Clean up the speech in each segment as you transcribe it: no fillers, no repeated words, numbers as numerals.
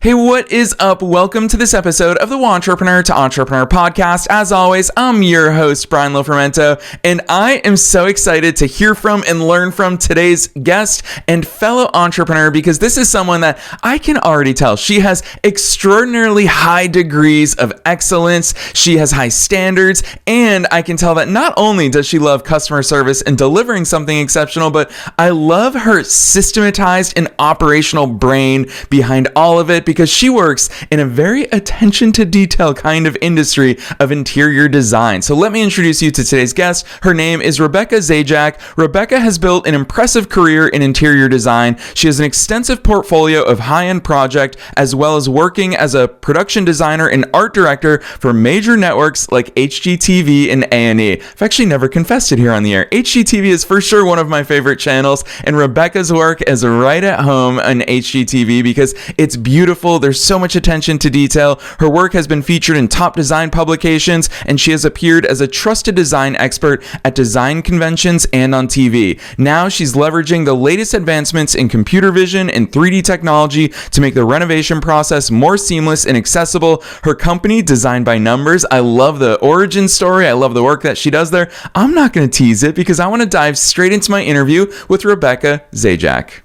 Hey, what is up? Welcome to this episode of the Entrepreneur to Entrepreneur podcast. As always, I'm your host, Brian Lofermento, and I am so excited to hear from and learn from today's guest and fellow entrepreneur because this is someone that I can already tell she has extraordinarily high degrees of excellence. She has high standards, and I can tell that not only does she love customer service and delivering something exceptional, but I love her systematized and operational brain behind all of it, because she works in a very attention to detail kind of industry of interior design. So let me introduce you to today's guest. Her name is Rebecca Zajac. Rebecca has built an impressive career in interior design. She has an extensive portfolio of high-end projects, as well as working as a production designer and art director for major networks like HGTV and A&E. I've actually never confessed it here on the air. HGTV is for sure one of my favorite channels, and Rebecca's work is right at home on HGTV because it's beautiful. There's so much attention to detail. Her work has been featured in top design publications, and she has appeared as a trusted design expert at design conventions and on TV. Now she's leveraging the latest advancements in computer vision and 3D technology to make the renovation process more seamless and accessible. Her company, Design by Numbers, I love the origin story. I love the work that she does there. I'm not going to tease it because I want to dive straight into my interview with Rebecca Zajac.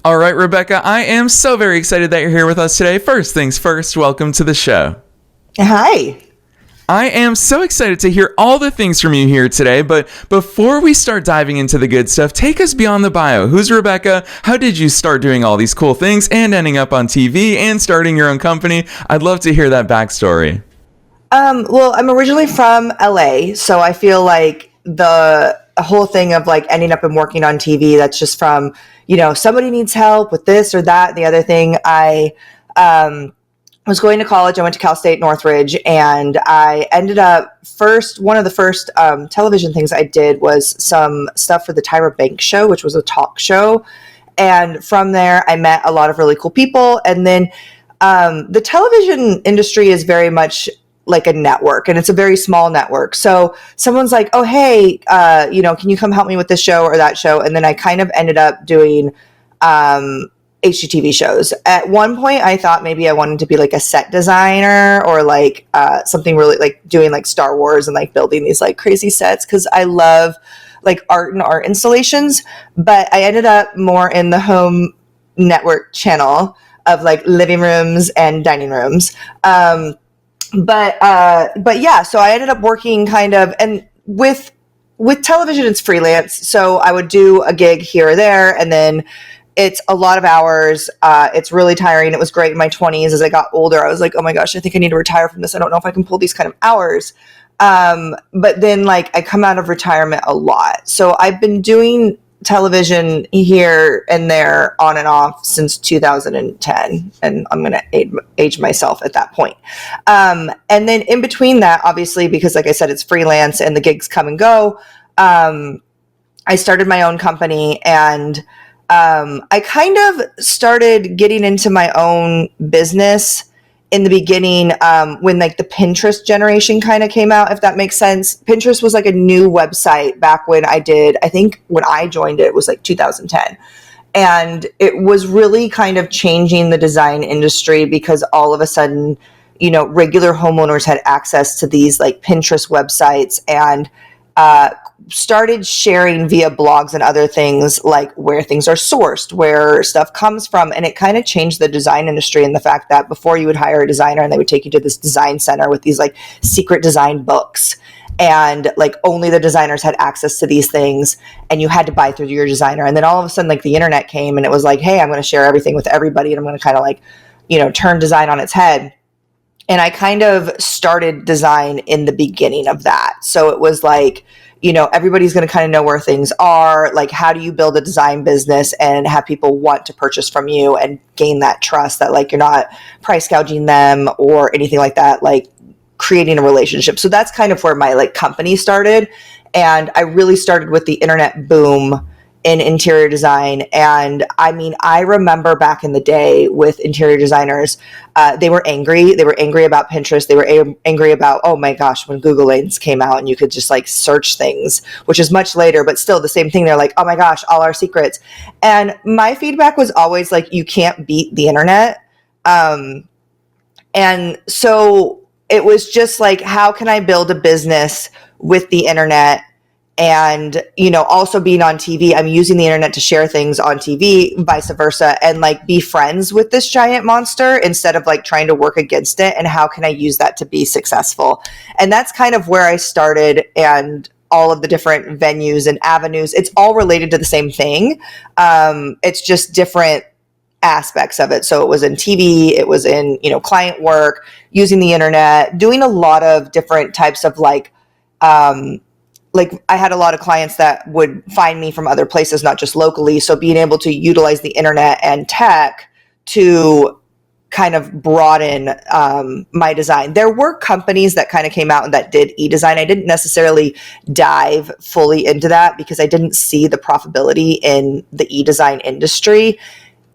All right, Rebecca, I am so very excited that you're here with us today. First things first, welcome to the show. Hi. I am so excited to hear all the things from you here today, but before we start diving into the good stuff, take us beyond the bio. Who's Rebecca? How did you start doing all these cool things and ending up on TV and starting your own company? I'd love to hear that backstory. Well, I'm originally from LA, so I feel like the whole thing of like ending up and working on TV, that's just from, somebody needs help with this or that. The other thing, I was going to college. I went to Cal State Northridge, and I ended up one of the first television things I did was some stuff for the Tyra Banks show, which was a talk show. And from there, I met a lot of really cool people. And then the television industry is very much like a network, and it's a very small network. So someone's like, oh, hey, can you come help me with this show or that show? And then I kind of ended up doing HGTV shows. At one point, I thought maybe I wanted to be like a set designer or like something really like doing like Star Wars and like building these like crazy sets, because I love like art and art installations. But I ended up more in the home network channel of like living rooms and dining rooms. But yeah, so I ended up working kind of, and with television, it's freelance. So I would do a gig here or there, and then it's a lot of hours. It's really tiring. It was great in my 20s. As I got older, I was like, oh my gosh, I think I need to retire from this. I don't know if I can pull these kind of hours. But then like I come out of retirement a lot. So I've been doing television here and there on and off since 2010, and I'm going to age myself at that point. And then in between that, obviously, because like I said, it's freelance and the gigs come and go, I started my own company, and I kind of started getting into my own business in the beginning, when like the Pinterest generation kind of came out, if that makes sense. Pinterest was like a new website back when I think when I joined it was like 2010. And it was really kind of changing the design industry, because all of a sudden, regular homeowners had access to these like Pinterest websites, and started sharing via blogs and other things, like where things are sourced, where stuff comes from. And it kind of changed the design industry, in the fact that before you would hire a designer and they would take you to this design center with these like secret design books, and like only the designers had access to these things, and you had to buy through your designer. And then all of a sudden, like the internet came, and it was like, hey, I'm going to share everything with everybody, and I'm going to kind of like, turn design on its head. And I kind of started design in the beginning of that. So it was like, everybody's going to kind of know where things are. Like, how do you build a design business and have people want to purchase from you and gain that trust that like you're not price gouging them or anything like that, like creating a relationship. So that's kind of where my like company started. And I really started with the internet boom in interior design. And I mean, I remember back in the day with interior designers, they were angry. They were angry about Pinterest. They were angry about, oh my gosh, when Google Lens came out and you could just like search things, which is much later, but still the same thing. They're like, oh my gosh, all our secrets. And my feedback was always like, you can't beat the internet. And so it was just like, how can I build a business with the internet? And, you know, also being on TV, I'm using the internet to share things on TV, vice versa, and like be friends with this giant monster instead of like trying to work against it. And how can I use that to be successful? And that's kind of where I started, and all of the different venues and avenues. It's all related to the same thing. It's just different aspects of it. So it was in TV, it was in, you know, client work, using the internet, doing a lot of different types of like I had a lot of clients that would find me from other places, not just locally. So being able to utilize the internet and tech to kind of broaden my design. There were companies that kind of came out and that did e-design. I didn't necessarily dive fully into that because I didn't see the profitability in the e-design industry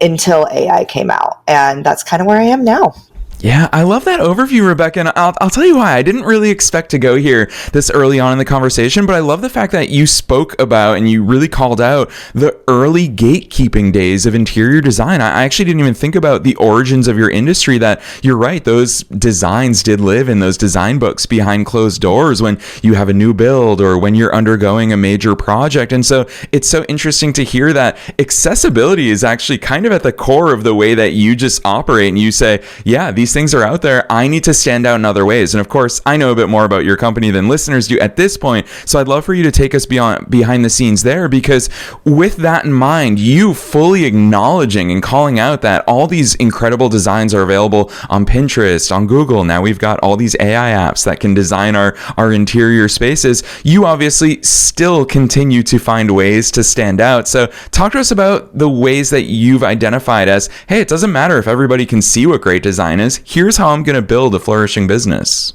until AI came out. And that's kind of where I am now. Yeah, I love that overview, Rebecca. And I'll tell you why. I didn't really expect to go here this early on in the conversation, but I love the fact that you spoke about and you really called out the early gatekeeping days of interior design. I actually didn't even think about the origins of your industry, that you're right. Those designs did live in those design books behind closed doors when you have a new build or when you're undergoing a major project. And so it's so interesting to hear that accessibility is actually kind of at the core of the way that you just operate. And you say, yeah, these things are out there. I need to stand out in other ways. And of course, I know a bit more about your company than listeners do at this point. So I'd love for you to take us behind the scenes there, because with that in mind, you fully acknowledging and calling out that all these incredible designs are available on Pinterest, on Google. Now we've got all these AI apps that can design our interior spaces. You obviously still continue to find ways to stand out. So talk to us about the ways that you've identified as, hey, it doesn't matter if everybody can see what great design is. Here's how I'm going to build a flourishing business.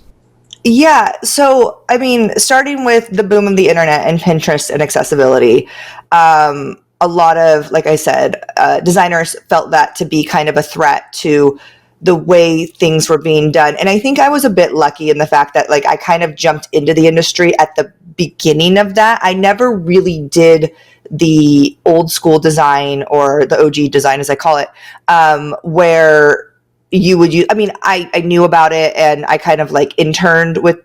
Yeah. So, I mean, starting with the boom of the internet and Pinterest and accessibility, a lot of, like I said, designers felt that to be kind of a threat to the way things were being done. And I think I was a bit lucky in the fact that like I kind of jumped into the industry at the beginning of that. I never really did the old school design, or the OG design as I call it, where you would use, I mean, I knew about it, and I kind of like interned with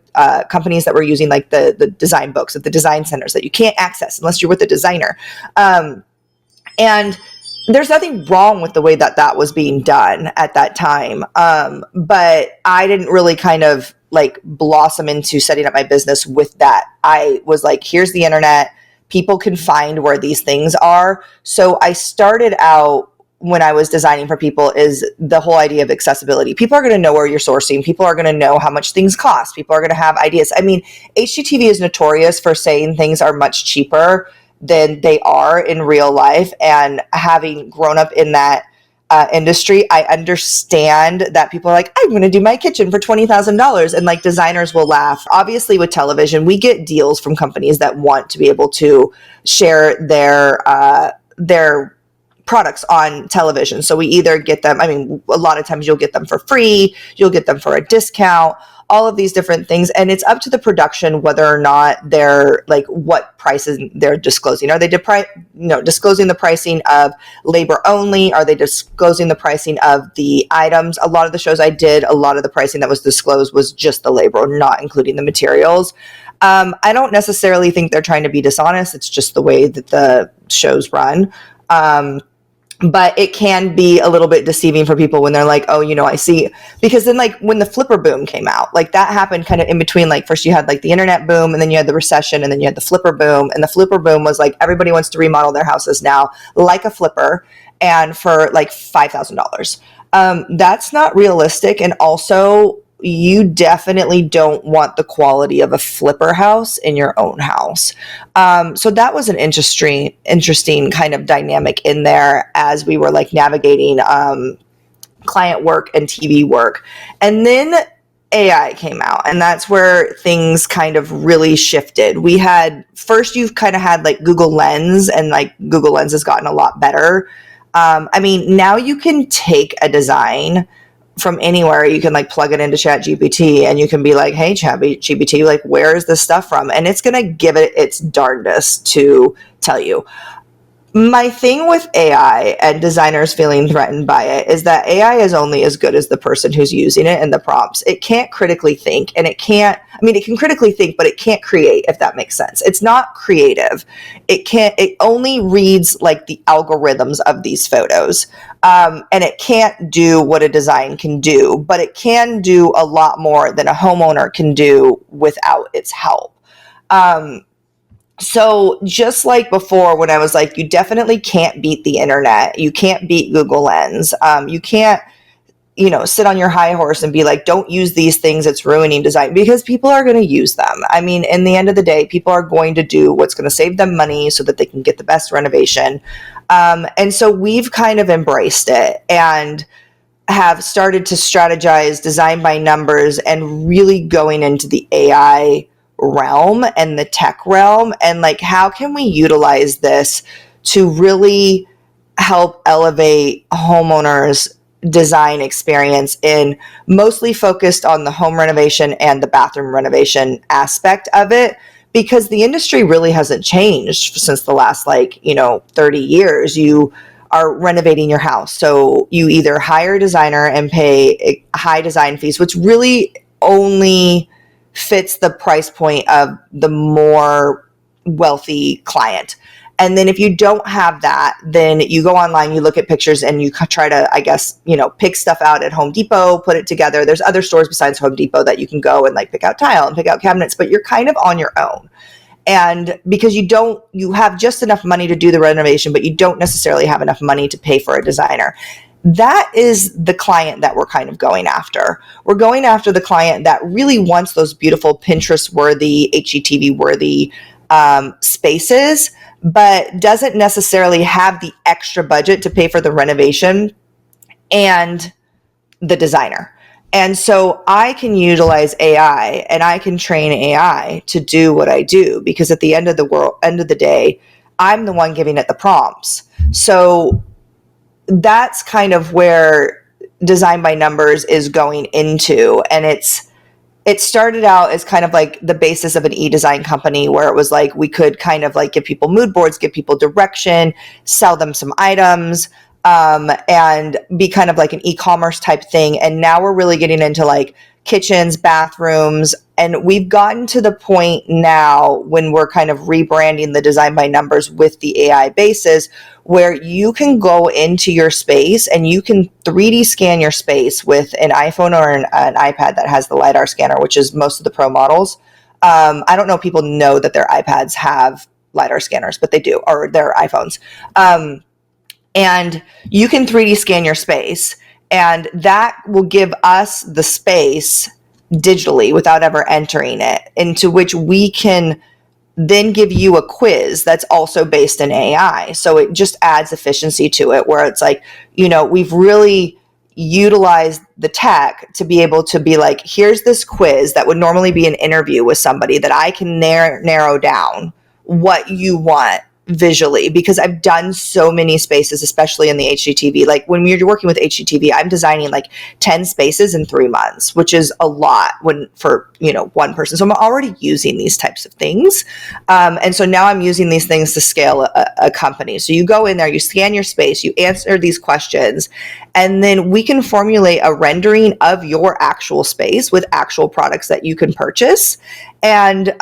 companies that were using like the design books at the design centers that you can't access unless you're with a designer. And there's nothing wrong with the way that that was being done at that time. But I didn't really kind of like blossom into setting up my business with that. I was like, here's the internet. People can find where these things are. So I started out, when I was designing for people, is the whole idea of accessibility. People are going to know where you're sourcing. People are going to know how much things cost. People are going to have ideas. I mean, HGTV is notorious for saying things are much cheaper than they are in real life. And having grown up in that industry, I understand that people are like, I'm going to do my kitchen for $20,000. And like designers will laugh. Obviously with television, we get deals from companies that want to be able to share their products on television. So we either get them, I mean, a lot of times you'll get them for free, you'll get them for a discount, all of these different things. And it's up to the production whether or not they're like what prices they're disclosing. Are they disclosing the pricing of labor only? Are they disclosing the pricing of the items? A lot of the shows I did, a lot of the pricing that was disclosed was just the labor, not including the materials. I don't necessarily think they're trying to be dishonest. It's just the way that the shows run. But it can be a little bit deceiving for people when they're like, oh, you know, I see, because then like when the flipper boom came out, like that happened kind of in between. Like first you had like the internet boom, and then you had the recession, and then you had the flipper boom. And the flipper boom was like, everybody wants to remodel their houses now like a flipper, and for like $5,000. That's not realistic. And also, you definitely don't want the quality of a flipper house in your own house. So that was an interesting kind of dynamic in there as we were like navigating client work and TV work. And then AI came out, and that's where things kind of really shifted. We had first, you've kind of had like Google Lens, and like Google Lens has gotten a lot better. I mean, now you can take a design from anywhere. You can like plug it into ChatGPT, and you can be like, hey, ChatGPT, like, where is this stuff from? And it's going to give it its darndest to tell you. My thing with AI and designers feeling threatened by it is that AI is only as good as the person who's using it and the prompts. It can't critically think, and it can critically think, but it can't create, if that makes sense. It's not creative. It only reads like the algorithms of these photos. And it can't do what a design can do, but it can do a lot more than a homeowner can do without its help. So just like before, when I was like, you definitely can't beat the internet. You can't beat Google Lens. You can't, sit on your high horse and be like, don't use these things. It's ruining design, because people are going to use them. I mean, in the end of the day, people are going to do what's going to save them money so that they can get the best renovation. And so we've kind of embraced it and have started to strategize design by numbers and really going into the AI realm and the tech realm, and like, how can we utilize this to really help elevate homeowners design experience, in mostly focused on the home renovation and the bathroom renovation aspect of it, because the industry really hasn't changed since the last 30 years. You are renovating your house, so you either hire a designer and pay high design fees, which really only fits the price point of the more wealthy client. And then if you don't have that, then you go online, you look at pictures, and you try to, pick stuff out at Home Depot, put it together. There's other stores besides Home Depot that you can go and like pick out tile and pick out cabinets, but you're kind of on your own. And because you have just enough money to do the renovation, but you don't necessarily have enough money to pay for a designer. That is the client that we're kind of going after. We're going after the client that really wants those beautiful Pinterest-worthy, HGTV-worthy spaces, but doesn't necessarily have the extra budget to pay for the renovation and the designer. And so I can utilize AI, and I can train AI to do what I do, because at the end of the day, I'm the one giving it the prompts. So that's kind of where design by numbers is going into. And it started out as kind of like the basis of an e-design company, where it was like, we could kind of like give people mood boards, give people direction, sell them some items, and be kind of like an e-commerce type thing. And now we're really getting into like kitchens, bathrooms, and we've gotten to the point now when we're kind of rebranding the design by numbers with the AI basis, where you can go into your space and you can 3D scan your space with an iPhone or an iPad that has the LiDAR scanner, which is most of the pro models. I don't know if people know that their iPads have LiDAR scanners, but they do, or their iPhones. And you can 3D scan your space, and that will give us the space digitally without ever entering it, into which we can then give you a quiz that's also based in AI. So it just adds efficiency to it, where it's like, we've really utilized the tech to be able to be like, here's this quiz that would normally be an interview with somebody, that I can narrow down what you want visually, because I've done so many spaces, especially in the HGTV. Like when you're working with HGTV, I'm designing like 10 spaces in 3 months, which is a lot for one person. So I'm already using these types of things. And so now I'm using these things to scale a company. So you go in there, you scan your space, you answer these questions, and then we can formulate a rendering of your actual space with actual products that you can purchase. And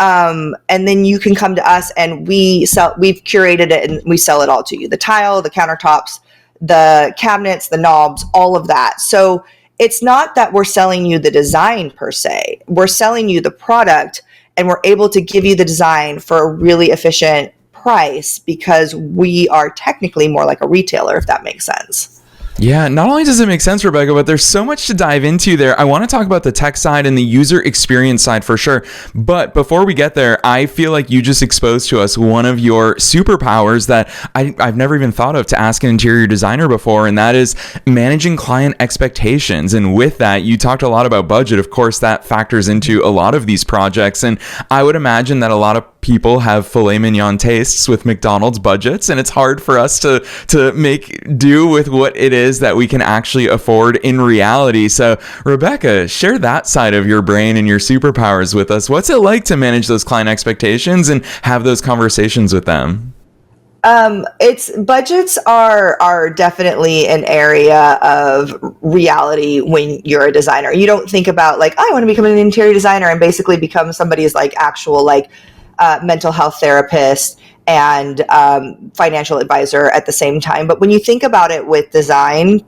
then you can come to us, and we've curated it, and we sell it all to you. The tile, the countertops, the cabinets, the knobs, all of that. So it's not that we're selling you the design per se. We're selling you the product, and we're able to give you the design for a really efficient price, because we are technically more like a retailer, if that makes sense. Yeah, not only does it make sense, Rebecca, but there's so much to dive into there. I want to talk about the tech side and the user experience side for sure. But before we get there, I feel like you just exposed to us one of your superpowers that I've never even thought of to ask an interior designer before, and that is managing client expectations. And with that, you talked a lot about budget. Of course, that factors into a lot of these projects. And I would imagine that a lot of people have filet mignon tastes with McDonald's budgets, and it's hard for us to make do with what it is that we can actually afford in reality. So Rebecca, share that side of your brain and your superpowers with us. What's it like to manage those client expectations and have those conversations with them? It's budgets are definitely an area of reality when you're a designer. You don't think about like, I want to become an interior designer and basically become somebody's like actual like mental health therapist and financial advisor at the same time. But when you think about it with design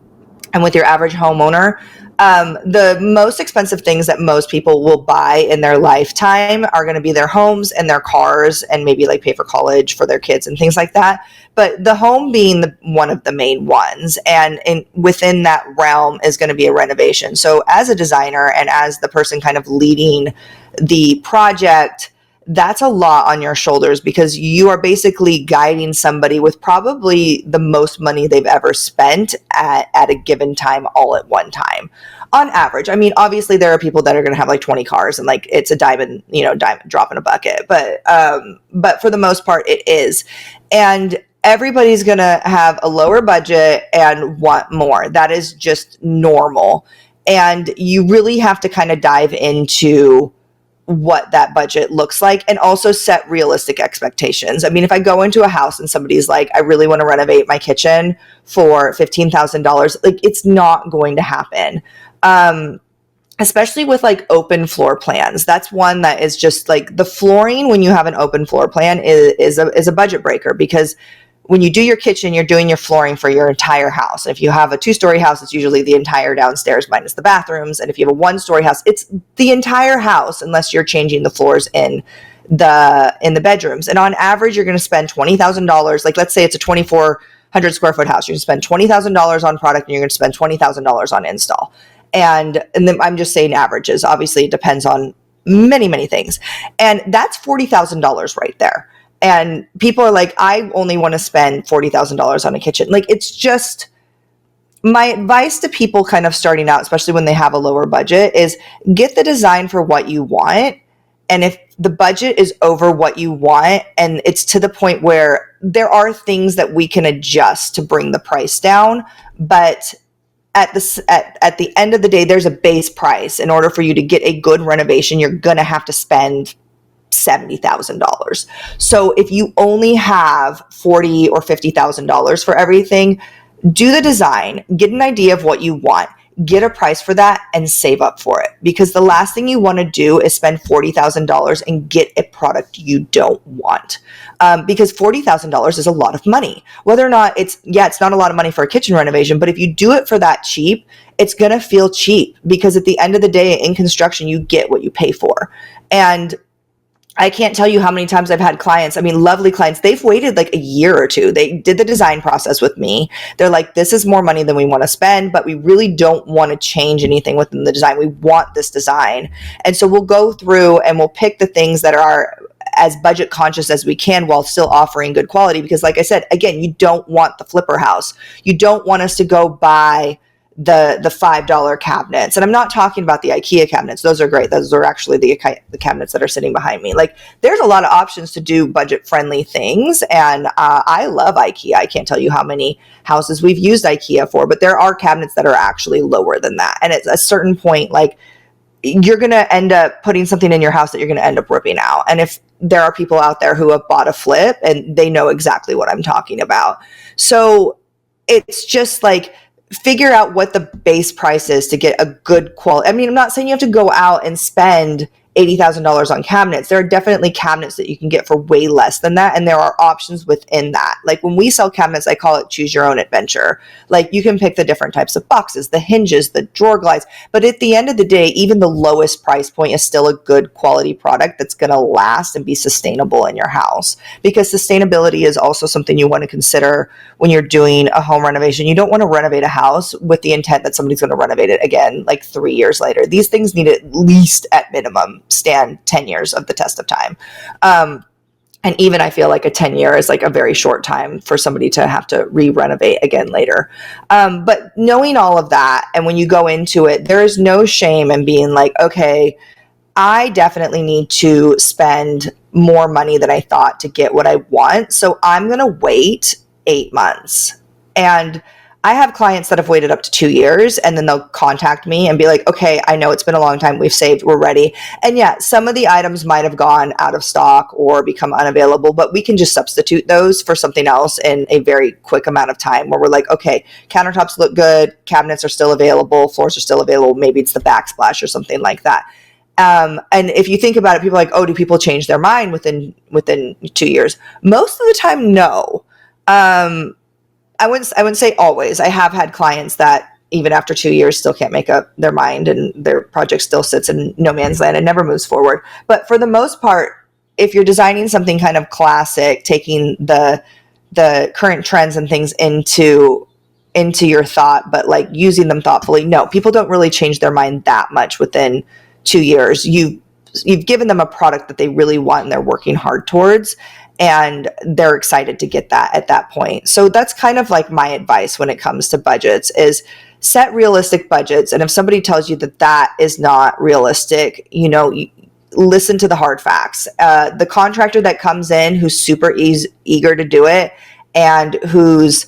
and with your average homeowner, the most expensive things that most people will buy in their lifetime are going to be their homes and their cars and maybe like pay for college for their kids and things like that. But the home being one of the main ones, and within that realm is going to be a renovation. So as a designer and as the person kind of leading the project, that's a lot on your shoulders because you are basically guiding somebody with probably the most money they've ever spent at a given time, all at one time. On average, I mean, obviously there are people that are going to have like 20 cars and like it's a diamond drop in a bucket. But for the most part, it is. And everybody's going to have a lower budget and want more. That is just normal. And you really have to kind of dive into what that budget looks like and also set realistic expectations. I mean, if I go into a house and somebody's like, I really want to renovate my kitchen for $15,000, like it's not going to happen. Especially with like open floor plans. That's one that is just like the flooring when you have an open floor plan is a budget breaker because when you do your kitchen, you're doing your flooring for your entire house. If you have a 2-story house, it's usually the entire downstairs minus the bathrooms. And if you have a 1-story house, it's the entire house unless you're changing the floors in the bedrooms. And on average, you're going to spend $20,000. Like let's say it's a 2,400 square foot house. You're going to spend $20,000 on product and you're going to spend $20,000 on install. And then I'm just saying averages. Obviously, it depends on many, many things. And that's $40,000 right there. And people are like, I only want to spend $40,000 on a kitchen. Like, it's just my advice to people kind of starting out, especially when they have a lower budget, is get the design for what you want. And if the budget is over what you want, and it's to the point where there are things that we can adjust to bring the price down, but at the end of the day, there's a base price. In order for you to get a good renovation, you're going to have to spend $70,000. So if you only have $40,000 or $50,000 for everything, do the design, get an idea of what you want, get a price for that, and save up for it. Because the last thing you want to do is spend $40,000 and get a product you don't want. Because $40,000 is a lot of money. Whether or not it's not a lot of money for a kitchen renovation, but if you do it for that cheap, it's going to feel cheap because at the end of the day in construction, you get what you pay for. And I can't tell you how many times I've had clients, I mean, lovely clients, they've waited like a year or two. They did the design process with me. They're like, this is more money than we want to spend, but we really don't want to change anything within the design. We want this design. And so we'll go through and we'll pick the things that are as budget conscious as we can while still offering good quality. Because like I said, again, you don't want the flipper house. You don't want us to go buy the $5 cabinets. And I'm not talking about the IKEA cabinets. Those are great. Those are actually the cabinets that are sitting behind me. Like there's a lot of options to do budget friendly things. And I love IKEA. I can't tell you how many houses we've used IKEA for, but there are cabinets that are actually lower than that. And at a certain point, like you're going to end up putting something in your house that you're going to end up ripping out. And if there are people out there who have bought a flip and they know exactly what I'm talking about. So it's just like, figure out what the base price is to get a good quality. I mean, I'm not saying you have to go out and spend $80,000 on cabinets. There are definitely cabinets that you can get for way less than that. And there are options within that. Like when we sell cabinets, I call it choose your own adventure. Like you can pick the different types of boxes, the hinges, the drawer glides. But at the end of the day, even the lowest price point is still a good quality product that's going to last and be sustainable in your house. Because sustainability is also something you want to consider when you're doing a home renovation. You don't want to renovate a house with the intent that somebody's going to renovate it again like 3 years later. These things need at least at minimum stand 10 years of the test of time. And even I feel like a 10-year is like a very short time for somebody to have to re-renovate again later. But knowing all of that, and when you go into it, there is no shame in being like, okay, I definitely need to spend more money than I thought to get what I want. So I'm going to wait 8 months. And I have clients that have waited up to 2 years, and then they'll contact me and be like, okay, I know it's been a long time. We've saved, we're ready. And yeah, some of the items might have gone out of stock or become unavailable, but we can just substitute those for something else in a very quick amount of time where we're like, okay, countertops look good. Cabinets are still available. Floors are still available. Maybe it's the backsplash or something like that. And if you think about it, people are like, oh, do people change their mind within 2 years? Most of the time, no. I wouldn't say always. I have had clients that even after 2 years still can't make up their mind and their project still sits in no man's land and never moves forward. But for the most part, if you're designing something kind of classic, taking the current trends and things into your thought, but like using them thoughtfully, no, people don't really change their mind that much within 2 years. You've given them a product that they really want and they're working hard towards, and they're excited to get that at that point. So that's kind of like my advice when it comes to budgets is set realistic budgets. And if somebody tells you that that is not realistic, listen to the hard facts. The contractor that comes in who's super eager to do it and who's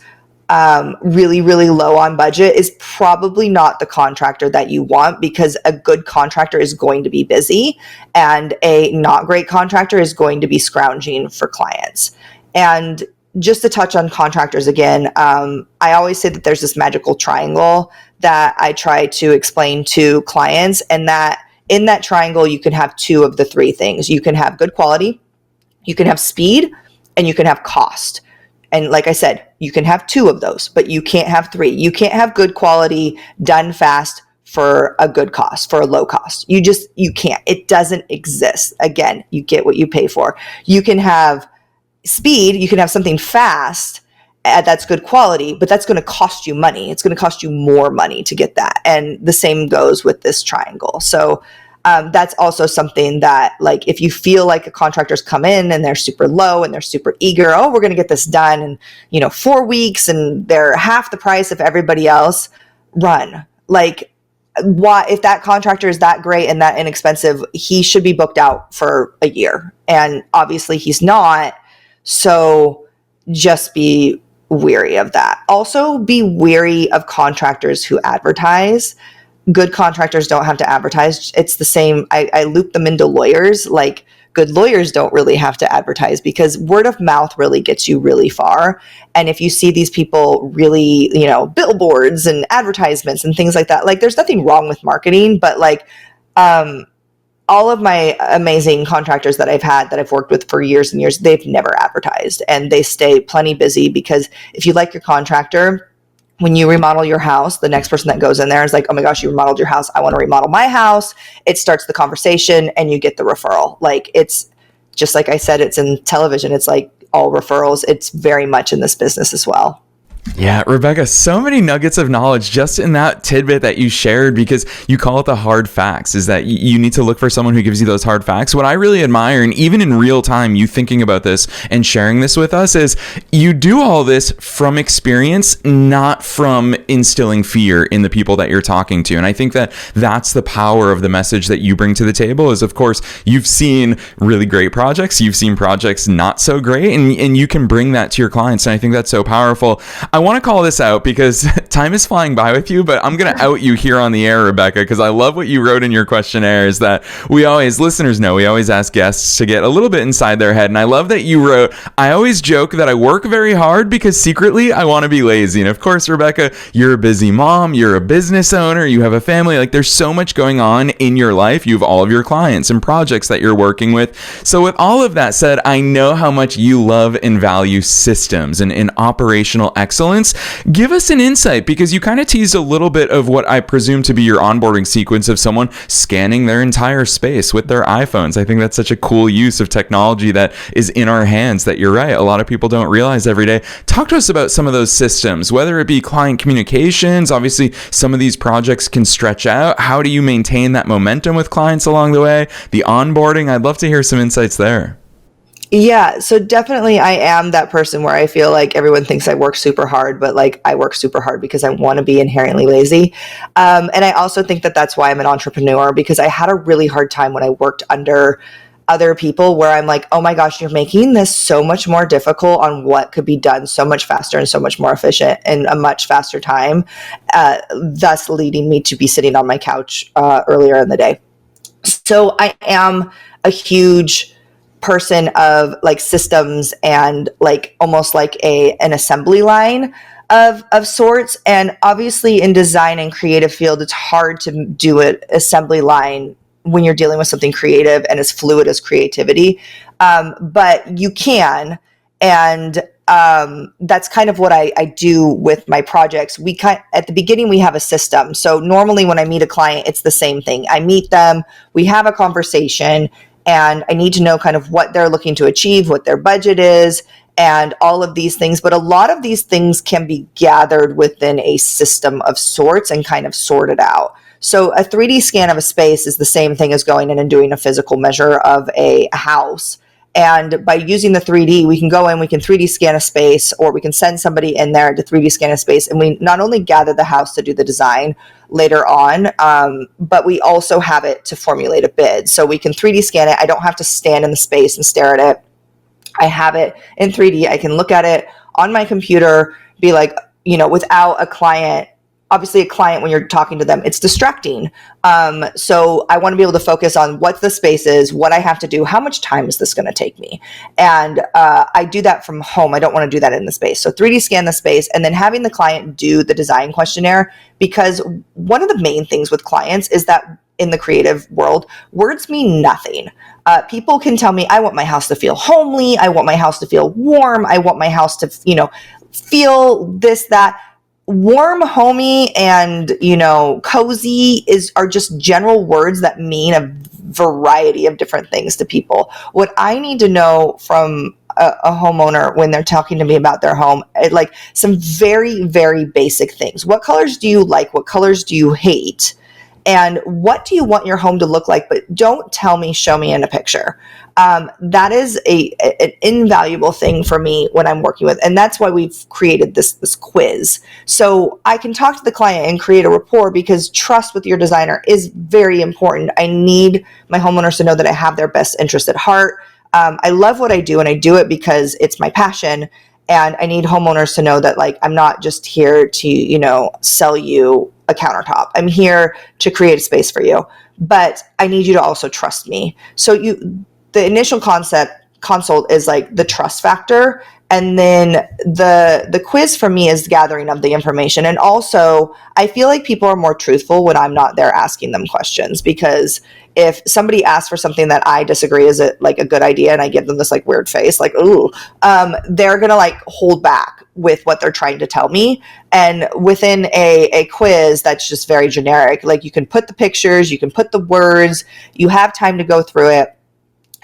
really, really low on budget is probably not the contractor that you want, because a good contractor is going to be busy and a not great contractor is going to be scrounging for clients. And just to touch on contractors again, I always say that there's this magical triangle that I try to explain to clients, and that in that triangle, you can have two of the three things. You can have good quality, you can have speed, and you can have cost. And like I said, you can have two of those, but you can't have three. You can't have good quality done fast for a good cost, for a low cost. You can't. It doesn't exist. Again, you get what you pay for. You can have speed. You can have something fast that's good quality, but that's going to cost you money. It's going to cost you more money to get that. And the same goes with this triangle. So that's also something that, like, if you feel like a contractor's come in and they're super low and they're super eager, oh, we're going to get this done in 4 weeks and they're half the price of everybody else, run. Like, why, if that contractor is that great and that inexpensive, he should be booked out for a year. And obviously he's not. So just be wary of that. Also be wary of contractors who advertise. Good contractors don't have to advertise. It's the same. I loop them into lawyers. Like, good lawyers don't really have to advertise, because word of mouth really gets you really far. And if you see these people really, billboards and advertisements and things like that, like, there's nothing wrong with marketing, but like, all of my amazing contractors that I've had, that I've worked with for years and years, they've never advertised, and they stay plenty busy, because if you like your contractor, when you remodel your house, the next person that goes in there is like, oh my gosh, you remodeled your house. I want to remodel my house. It starts the conversation and you get the referral. Like, it's just like I said, it's in television. It's like all referrals. It's very much in this business as well. Yeah, Rebecca, so many nuggets of knowledge just in that tidbit that you shared, because you call it the hard facts, is that you need to look for someone who gives you those hard facts. What I really admire, and even in real time, you thinking about this and sharing this with us, is you do all this from experience, not from instilling fear in the people that you're talking to. And I think that that's the power of the message that you bring to the table is, of course, you've seen really great projects, you've seen projects not so great, and you can bring that to your clients. And I think that's so powerful. I want to call this out because time is flying by with you, but I'm going to out you here on the air, Rebecca, because I love what you wrote in your questionnaire is that listeners know, we always ask guests to get a little bit inside their head. And I love that you wrote, I always joke that I work very hard because secretly I want to be lazy. And of course, Rebecca, you're a busy mom, you're a business owner, you have a family, like there's so much going on in your life. You have all of your clients and projects that you're working with. So with all of that said, I know how much you love and value systems and operational excellence. Give us an insight, because you kind of teased a little bit of what I presume to be your onboarding sequence of someone scanning their entire space with their iPhones. I think that's such a cool use of technology that is in our hands that you're right, a lot of people don't realize every day. Talk to us about some of those systems, whether it be client communications. Obviously, some of these projects can stretch out. How do you maintain that momentum with clients along the way? The onboarding, I'd love to hear some insights there. Yeah, so definitely I am that person where I feel like everyone thinks I work super hard, but like I work super hard because I want to be inherently lazy. And I also think that that's why I'm an entrepreneur, because I had a really hard time when I worked under other people where I'm like, oh my gosh, you're making this so much more difficult on what could be done so much faster and so much more efficient in a much faster time, thus leading me to be sitting on my couch earlier in the day. So I am a huge person of like systems and like almost like an assembly line of sorts. And obviously in design and creative field, it's hard to do an assembly line when you're dealing with something creative and as fluid as creativity. But you can, and that's kind of what I do with my projects. At the beginning, we have a system. So normally when I meet a client, it's the same thing. I meet them, we have a conversation, and I need to know kind of what they're looking to achieve, what their budget is, and all of these things. But a lot of these things can be gathered within a system of sorts and kind of sorted out. So a 3D scan of a space is the same thing as going in and doing a physical measure of a house. And by using the 3D, we can go in, we can 3D scan a space, or we can send somebody in there to 3D scan a space. And we not only gather the house to do the design later on, but we also have it to formulate a bid. So we can 3D scan it. I don't have to stand in the space and stare at it. I have it in 3D. I can look at it on my computer, be like, without a client. Obviously, a client, when you're talking to them, it's distracting. So I want to be able to focus on what the space is, what I have to do, how much time is this going to take me? And I do that from home. I don't want to do that in the space. So 3D scan the space and then having the client do the design questionnaire, because one of the main things with clients is that in the creative world, words mean nothing. People can tell me, I want my house to feel homely. I want my house to feel warm. I want my house to, feel this, that. Warm, homey, and cozy are just general words that mean a variety of different things to people. What I need to know from a homeowner when they're talking to me about their home, like some very, very basic things. What colors do you like? What colors do you hate? And what do you want your home to look like? But don't tell me, show me in a picture. That is an invaluable thing for me when I'm working with, and that's why we've created this quiz. So I can talk to the client and create a rapport, because trust with your designer is very important. I need my homeowners to know that I have their best interest at heart. I love what I do, and I do it because it's my passion. And I need homeowners to know that, like, I'm not just here to, sell you a countertop. I'm here to create a space for you, but I need you to also trust me. So the initial consult is like the trust factor. And then the quiz for me is gathering of the information. And also I feel like people are more truthful when I'm not there asking them questions, because if somebody asks for something that I disagree is it like a good idea, and I give them this like weird face, like, ooh, they're going to like hold back with what they're trying to tell me. And within a quiz that's just very generic, like you can put the pictures, you can put the words, you have time to go through it.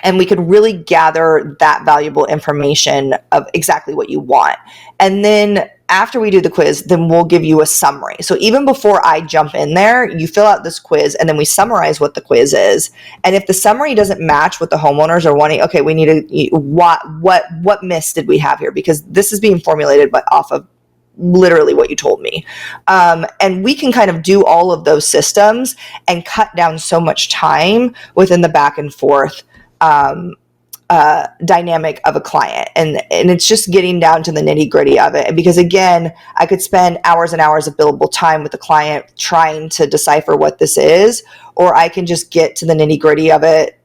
And we could really gather that valuable information of exactly what you want. And then after we do the quiz, then we'll give you a summary. So even before I jump in there, you fill out this quiz and then we summarize what the quiz is. And if the summary doesn't match what the homeowners are wanting, okay, we need to, what miss did we have here? Because this is being formulated off of literally what you told me. And we can kind of do all of those systems and cut down so much time within the back and forth dynamic of a client. And it's just getting down to the nitty gritty of it. Because again, I could spend hours and hours of billable time with the client trying to decipher what this is, or I can just get to the nitty gritty of it,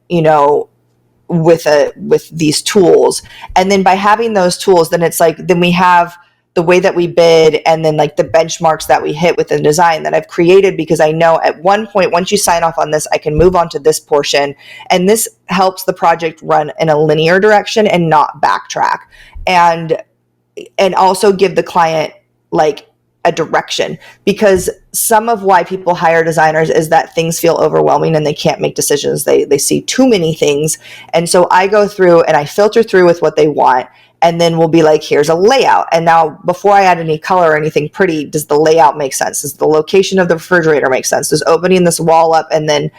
with these tools. And then by having those tools, then it's like, then we have the way that we bid, and then like the benchmarks that we hit with the design that I've created, because I know at one point, once you sign off on this, I can move on to this portion. And this helps the project run in a linear direction and not backtrack. And also give the client like a direction, because some of why people hire designers is that things feel overwhelming and they can't make decisions. They see too many things. And so I go through and I filter through with what they want. And then we'll be like, here's a layout. And now before I add any color or anything pretty, does the layout make sense? Does the location of the refrigerator make sense? Does opening this wall up and then,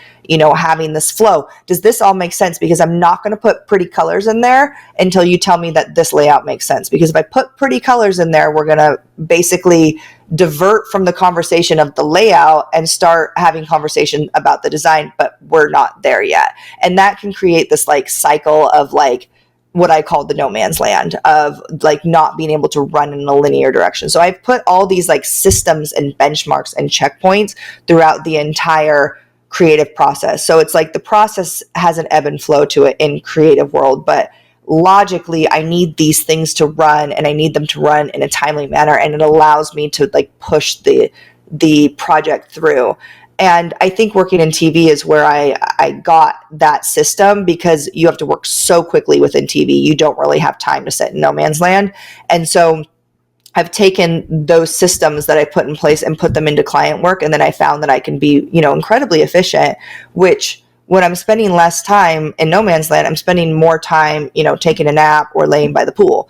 having this flow, does this all make sense? Because I'm not going to put pretty colors in there until you tell me that this layout makes sense. Because if I put pretty colors in there, we're going to basically divert from the conversation of the layout and start having conversation about the design, but we're not there yet. And that can create this like cycle of like, what I call the no man's land of like not being able to run in a linear direction. So I've put all these like systems and benchmarks and checkpoints throughout the entire creative process. So it's like the process has an ebb and flow to it in creative world, but logically I need these things to run, and I need them to run in a timely manner. And it allows me to like push the project through. And I think working in TV is where I got that system, because you have to work so quickly within TV. You don't really have time to sit in no man's land. And so I've taken those systems that I put in place and put them into client work. And then I found that I can be, incredibly efficient, which when I'm spending less time in no man's land, I'm spending more time, taking a nap or laying by the pool,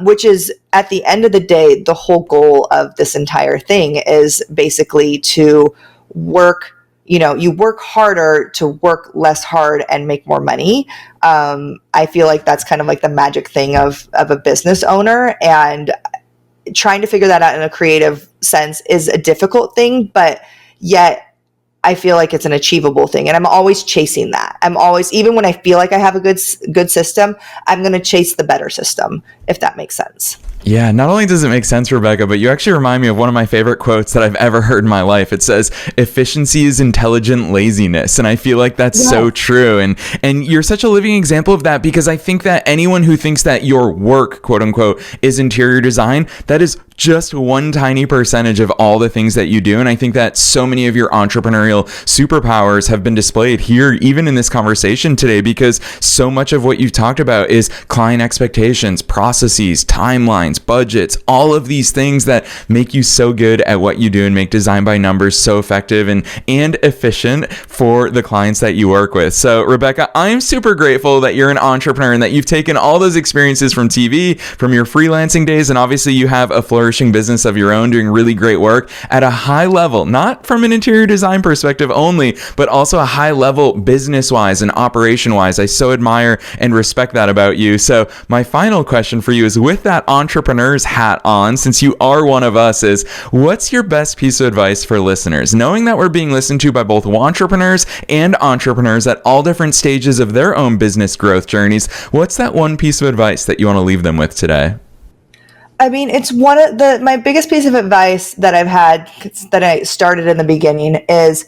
which is at the end of the day, the whole goal of this entire thing is basically to work, you work harder to work less hard and make more money. I feel like that's kind of like the magic thing of a business owner, and trying to figure that out in a creative sense is a difficult thing, but yet I feel like it's an achievable thing. And I'm always chasing that. I'm always, even when I feel like I have a good system, I'm going to chase the better system, if that makes sense. Yeah, not only does it make sense, Rebecca, but you actually remind me of one of my favorite quotes that I've ever heard in my life. It says, efficiency is intelligent laziness. And I feel like that's so true. And you're such a living example of that, because I think that anyone who thinks that your work, quote unquote, is interior design, that is just one tiny percentage of all the things that you do. And I think that so many of your entrepreneurial superpowers have been displayed here, even in this conversation today, because so much of what you've talked about is client expectations, processes, timelines, budgets, all of these things that make you so good at what you do and make Design by Numbers so effective and efficient for the clients that you work with. So Rebecca, I'm super grateful that you're an entrepreneur and that you've taken all those experiences from TV, from your freelancing days, and obviously you have a flourishing business of your own doing really great work at a high level, not from an interior design perspective only, but also a high level business-wise and operation-wise. I so admire and respect that about you. So my final question for you is, with that entrepreneur's hat on, since you are one of us, is what's your best piece of advice for listeners? Knowing that we're being listened to by both entrepreneurs and entrepreneurs at all different stages of their own business growth journeys, what's that one piece of advice that you want to leave them with today? I mean, it's one of my biggest piece of advice that I've had, that I started in the beginning, is,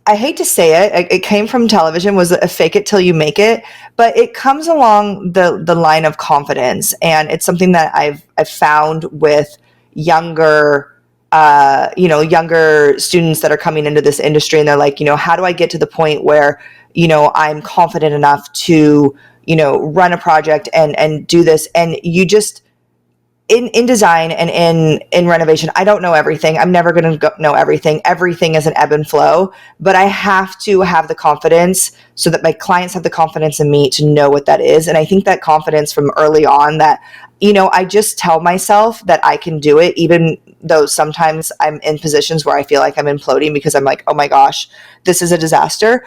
I hate to say it came from television, was a fake it till you make it, but it comes along the line of confidence. And it's something that I've found with younger students that are coming into this industry, and they're like, how do I get to the point where, I'm confident enough to, run a project and do this? And you just, in design and in renovation, I don't know everything. I'm never going to know everything. Everything is an ebb and flow, but I have to have the confidence so that my clients have the confidence in me to know what that is. And I think that confidence from early on, that, I just tell myself that I can do it, even though sometimes I'm in positions where I feel like I'm imploding because I'm like, oh my gosh, this is a disaster.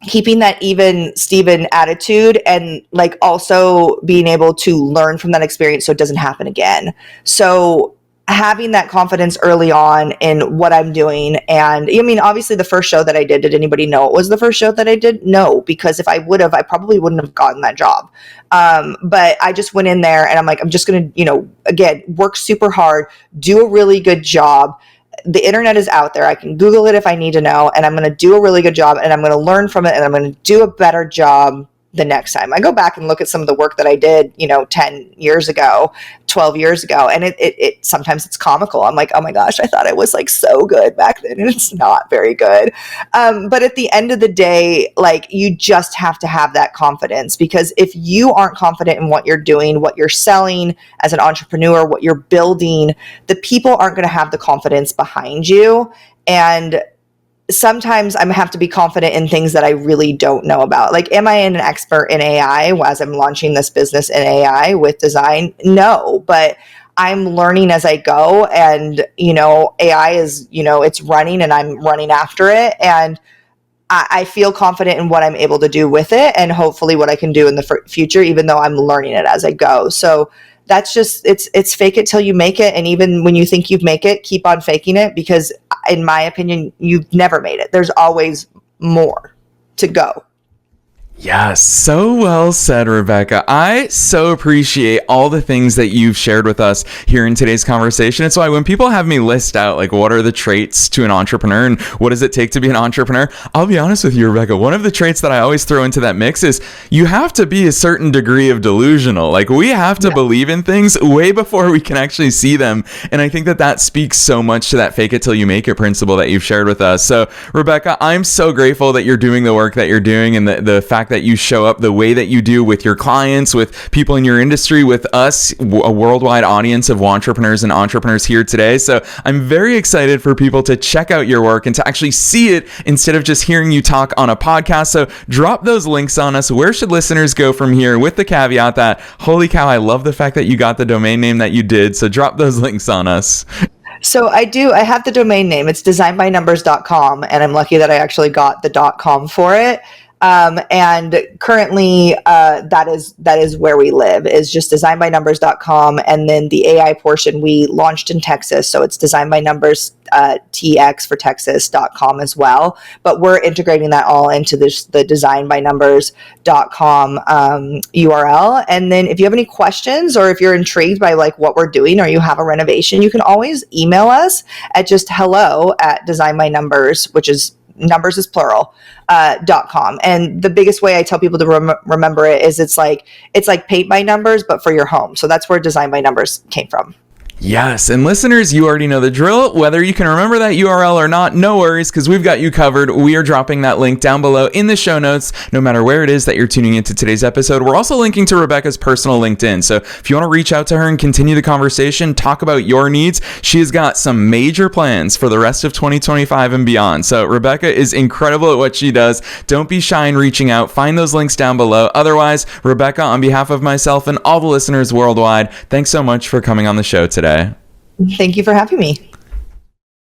Keeping that even Steven attitude, and like also being able to learn from that experience so it doesn't happen again. So having that confidence early on in what I'm doing. And I mean, obviously the first show that I did anybody know it was the first show that I did? No, because if I would have, I probably wouldn't have gotten that job. But I just went in there and I'm like, I'm just going to, again, work super hard, do a really good job. The internet is out there. I can Google it if I need to know, and I'm going to do a really good job, and I'm going to learn from it, and I'm going to do a better job the next time. I go back and look at some of the work that I did, 10 years ago, 12 years ago, and it sometimes it's comical. I'm like, oh my gosh, I thought I was like so good back then, and it's not very good. But at the end of the day, like, you just have to have that confidence, because if you aren't confident in what you're doing, what you're selling as an entrepreneur, what you're building, the people aren't going to have the confidence behind you. And sometimes I have to be confident in things that I really don't know about. Like, am I an expert in AI as I'm launching this business in AI with design? No, but I'm learning as I go, and, AI is, it's running and I'm running after it. And I feel confident in what I'm able to do with it, and hopefully what I can do in the future, even though I'm learning it as I go. So that's just, it's fake it till you make it. And even when you think you've made it, keep on faking it, because in my opinion, you've never made it. There's always more to go. Yes, so well said, Rebecca. I so appreciate all the things that you've shared with us here in today's conversation. It's why when people have me list out, like, what are the traits to an entrepreneur and what does it take to be an entrepreneur, I'll be honest with you, Rebecca, one of the traits that I always throw into that mix is you have to be a certain degree of delusional. Like, we have to believe in things way before we can actually see them. And I think that speaks so much to that fake it till you make it principle that you've shared with us. So, Rebecca, I'm so grateful that you're doing the work that you're doing, and the fact that you show up the way that you do with your clients, with people in your industry, with us, a worldwide audience of entrepreneurs and entrepreneurs here today. So I'm very excited for people to check out your work and to actually see it instead of just hearing you talk on a podcast. So drop those links on us. Where should listeners go from here, with the caveat that, holy cow, I love the fact that you got the domain name that you did. So drop those links on us. So I have the domain name. It's designbynumbers.com, and I'm lucky that I actually got the .com for it. And currently, that is where we live, is just designbynumbers.com. And then the AI portion we launched in Texas. So it's designbynumbers, TX for Texas.com as well. But we're integrating that all into the designbynumbers.com, URL. And then if you have any questions, or if you're intrigued by like what we're doing, or you have a renovation, you can always email us at just hello@designbynumbers, which is numbers is plural, .com. And the biggest way I tell people to remember it is it's like paint by numbers, but for your home. So that's where Design by Numbers came from. Yes, and listeners, you already know the drill. Whether you can remember that URL or not, no worries, because we've got you covered. We are dropping that link down below in the show notes, no matter where it is that you're tuning into today's episode. We're also linking to Rebecca's personal LinkedIn. So if you want to reach out to her and continue the conversation, talk about your needs, she has got some major plans for the rest of 2025 and beyond. So Rebecca is incredible at what she does. Don't be shy in reaching out. Find those links down below. Otherwise, Rebecca, on behalf of myself and all the listeners worldwide, thanks so much for coming on the show today. Thank you for having me.